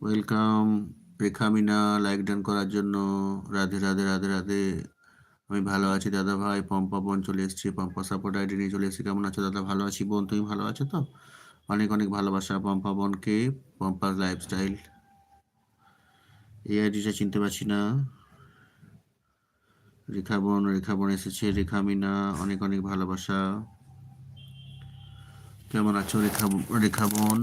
Welcome রেখা Mina, like done করার জন্য। রাধে রাধে রাধে রাধে। আমি ভালো আছি দাদা ভাই। পম্পা বোন চলে এসেছি, পম্পা সাপোর্ট আইডি নিয়ে চলে এসেছি। কেমন আছো দাদা? ভালো আছি বোন, তুমি ভালো আছো তো? অনেক অনেক ভালোবাসা পম্পা বোনকে। পম্পার লাইফস্টাইল এই আইডিটা চিনতে পারছি না। রেখা বোন এসেছে, রেখা মিনা, অনেক অনেক ভালোবাসা। কেমন আছো রেখা বোন?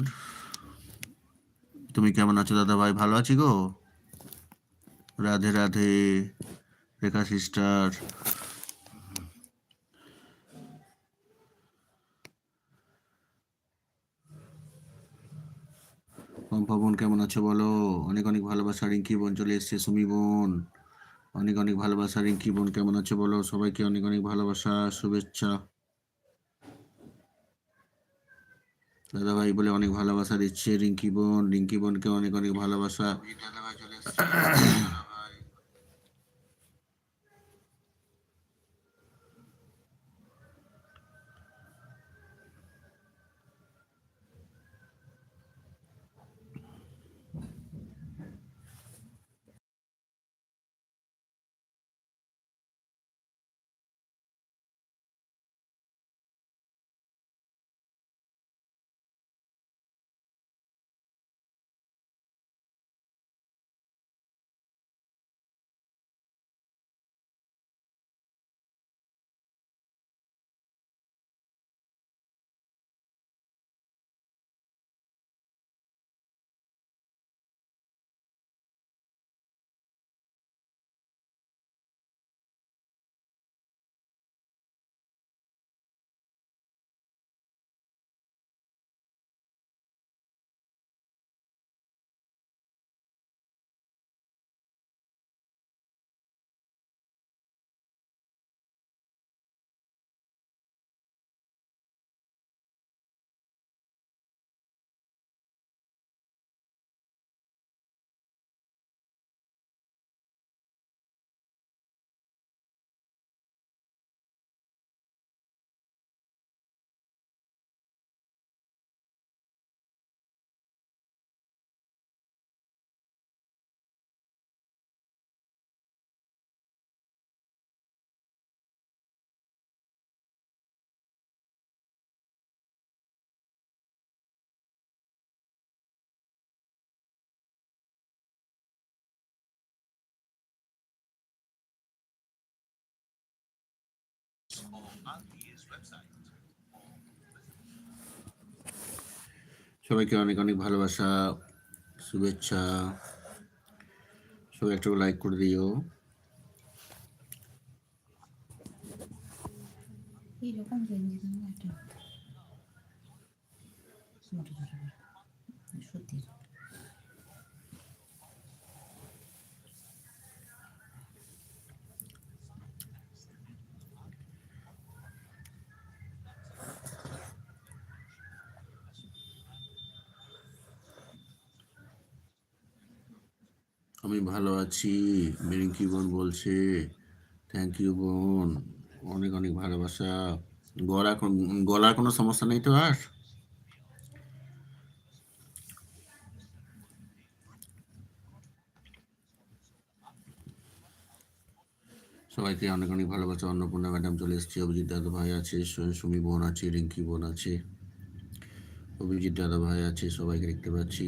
তুমি কেমন আছো দাদা ভাই? ভালো আছি গো। রাধে রাধে রেখা সিস্টার। পম্পা বোন কেমন আছো বলো? অনেক অনেক ভালোবাসা। রিঙ্কি বোন চলে এসছে, সুমি বোন অনেক অনেক ভালোবাসা। রিঙ্কি বোন কেমন আছো বলো? সবাইকে অনেক অনেক ভালোবাসা, শুভেচ্ছা। দাদা ভাই বলে অনেক ভালোবাসা দিচ্ছে রিঙ্কি বোন। রিঙ্কি বোনকে অনেক অনেক ভালোবাসা। সবাইকে অনেক অনেক ভালোবাসা, শুভেচ্ছা। সবাই একটু লাইক করে দিও। এইরকম সত্যি আমি ভালো আছি, রিঙ্কি বোন বলছে। থ্যাংক ইউ বোন, অনেক অনেক ভালোবাসা। গলার কোনো সমস্যা নেই তো আর? সবাইকে অনেক অনেক ভালোবাসা। অন্নপূর্ণা ম্যাডাম চলে এসছে, অভিজিৎ দাদা ভাই আছে, সুমি বোন আছে, রিঙ্কি বোন আছে, অভিজিৎ দাদা ভাই আছে, সবাইকে দেখতে পাচ্ছি।